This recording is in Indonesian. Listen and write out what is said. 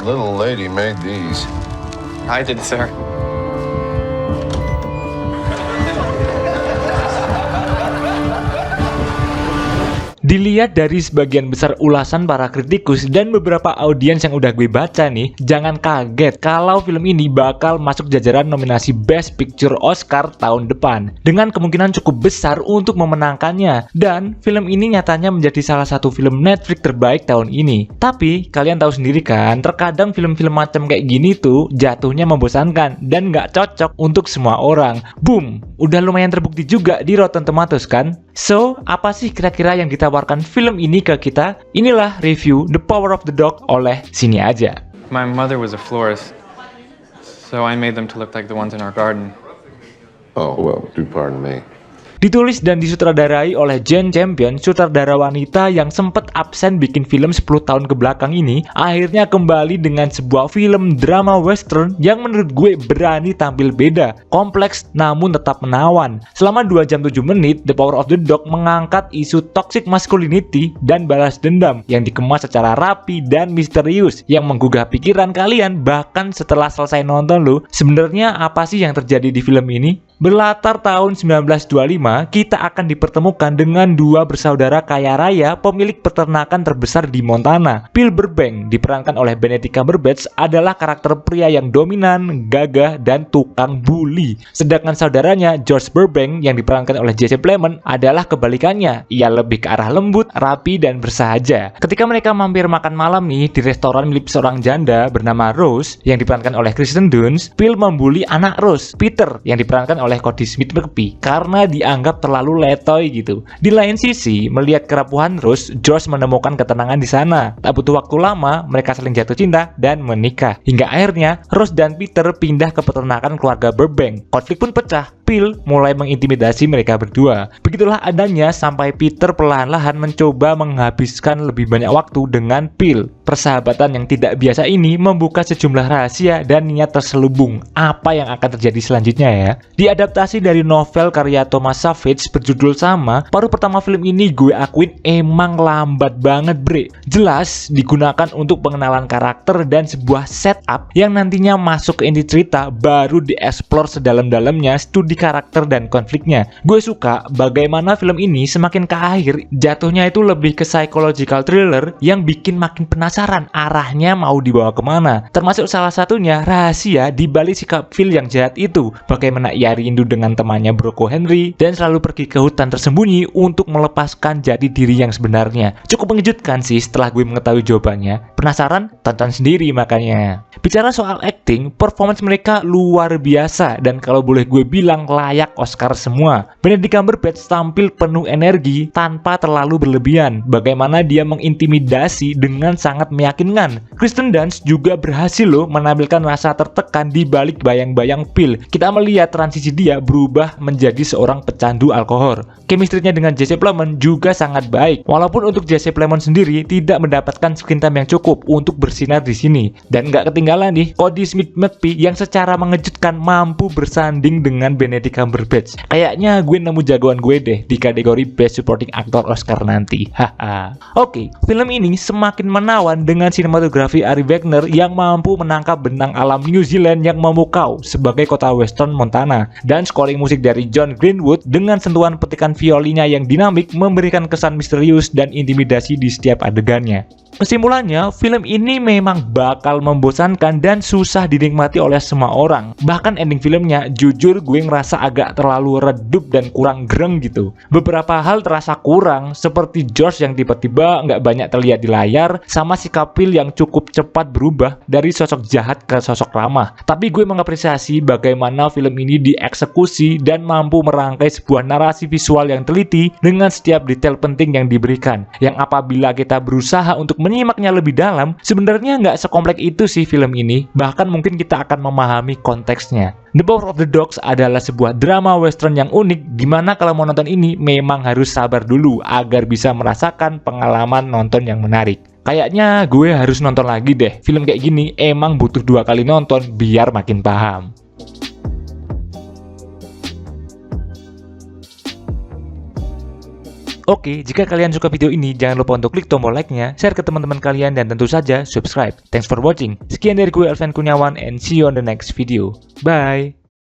little lady made these? I did, sir. Dilihat dari sebagian besar ulasan para kritikus dan beberapa audiens yang udah gue baca nih, jangan kaget kalau film ini bakal masuk jajaran nominasi Best Picture Oscar tahun depan, dengan kemungkinan cukup besar untuk memenangkannya. Dan film ini nyatanya menjadi salah satu film Netflix terbaik tahun ini. Tapi kalian tahu sendiri kan, terkadang film-film macam kayak gini tuh jatuhnya membosankan dan nggak cocok untuk semua orang. Boom, udah lumayan terbukti juga di Rotten Tomatoes kan? So, apa sih kira-kira yang ditawarkan film ini ke kita? Inilah review The Power of the Dog oleh Sini Aja. My mother was a florist, so I made them to look like the ones in our garden. Oh, well, do pardon me. Ditulis dan disutradarai oleh Jane Campion, sutradara wanita yang sempat absen bikin film 10 tahun ke belakang ini, akhirnya kembali dengan sebuah film drama western yang menurut gue berani tampil beda, kompleks namun tetap menawan. Selama 2 jam 7 menit, The Power of the Dog mengangkat isu toxic masculinity dan balas dendam yang dikemas secara rapi dan misterius yang menggugah pikiran kalian bahkan setelah selesai nonton lo. Sebenarnya apa sih yang terjadi di film ini? Berlatar tahun 1925, kita akan dipertemukan dengan dua bersaudara kaya raya pemilik peternakan terbesar di Montana. Bill Burbank, diperankan oleh Benedict Cumberbatch, adalah karakter pria yang dominan, gagah, dan tukang bully. Sedangkan saudaranya, George Burbank, yang diperankan oleh Jesse Plemons, adalah kebalikannya. Ia lebih ke arah lembut, rapi, dan bersahaja. Ketika mereka mampir makan malam nih di restoran milik seorang janda bernama Rose, yang diperankan oleh Kirsten Dunst, Bill membuli anak Rose, Peter, yang diperankan oleh Cody Smith-McPhee, karena dianggap terlalu letoy gitu. Di lain sisi, melihat kerapuhan Rose, George menemukan ketenangan di sana. Tak butuh waktu lama, mereka saling jatuh cinta dan menikah. Hingga akhirnya, Rose dan Peter pindah ke peternakan keluarga Burbank. Konflik pun pecah. Bill mulai mengintimidasi mereka berdua. Begitulah adanya sampai Peter perlahan-lahan mencoba menghabiskan lebih banyak waktu dengan Bill. Persahabatan yang tidak biasa ini membuka sejumlah rahasia dan niat terselubung. Apa yang akan terjadi selanjutnya ya? Diadaptasi dari novel karya Thomas Savage berjudul sama, paruh pertama film ini gue akuin emang lambat banget bre. Jelas digunakan untuk pengenalan karakter dan sebuah setup yang nantinya masuk ke inti cerita, baru dieksplor sedalam-dalamnya studi karakter dan konfliknya. Gue suka bagaimana film ini semakin ke akhir jatuhnya itu lebih ke psychological thriller yang bikin makin penasaran arahnya mau dibawa kemana. Termasuk salah satunya rahasia di balik sikap Phil yang jahat itu. Bagaimana ia rindu dengan temannya Bronco Henry dan selalu pergi ke hutan tersembunyi untuk melepaskan jati diri yang sebenarnya. Cukup mengejutkan sih setelah gue mengetahui jawabannya. Penasaran? Tonton sendiri makanya. Bicara soal acting, performance mereka luar biasa dan kalau boleh gue bilang layak Oscar semua. Benedict Cumberbatch tampil penuh energi tanpa terlalu berlebihan. Bagaimana dia mengintimidasi dengan sangat meyakinkan. Kirsten Dunst juga berhasil loh menampilkan rasa tertekan di balik bayang-bayang Bill. Kita melihat transisi dia berubah menjadi seorang pecandu alkohol. Chemistry-nya dengan Jesse Plemons juga sangat baik. Walaupun untuk Jesse Plemons sendiri tidak mendapatkan screen time yang cukup untuk bersinar di sini. Dan nggak ketinggalan nih, Cody Smith-McPhee yang secara mengejutkan mampu bersanding dengan Benedict Cumberbatch. Kayaknya gue nemu jagoan gue deh di kategori Best Supporting Actor Oscar nanti. Haha. Oke, film ini semakin menawan dengan sinematografi Ari Wegner yang mampu menangkap benang alam New Zealand yang memukau sebagai kota western Montana, dan scoring musik dari John Greenwood dengan sentuhan petikan violinya yang dinamik memberikan kesan misterius dan intimidasi di setiap adegannya. Kesimpulannya, film ini memang bakal membosankan dan susah dinikmati oleh semua orang. Bahkan ending filmnya, jujur gue ngerasa agak terlalu redup dan kurang greng gitu. Beberapa hal terasa kurang, seperti George yang tiba-tiba nggak banyak terlihat di layar, sama sikap Phil yang cukup cepat berubah dari sosok jahat ke sosok ramah. Tapi gue mengapresiasi bagaimana film ini dieksekusi dan mampu merangkai sebuah narasi visual yang teliti dengan setiap detail penting yang diberikan. Yang apabila kita berusaha untuk menyimaknya lebih dalam, sebenarnya nggak sekompleks itu sih film ini. Bahkan mungkin kita akan memahami konteksnya. The Power of the Dogs adalah sebuah drama western yang unik, dimana kalau mau nonton ini memang harus sabar dulu agar bisa merasakan pengalaman nonton yang menarik. Kayaknya gue harus nonton lagi deh. Film kayak gini emang butuh 2 kali nonton biar makin paham. Oke, jika kalian suka video ini, jangan lupa untuk klik tombol like-nya, share ke teman-teman kalian, dan tentu saja subscribe. Thanks for watching. Sekian dari gue Elvan Kurniawan, and see you on the next video. Bye!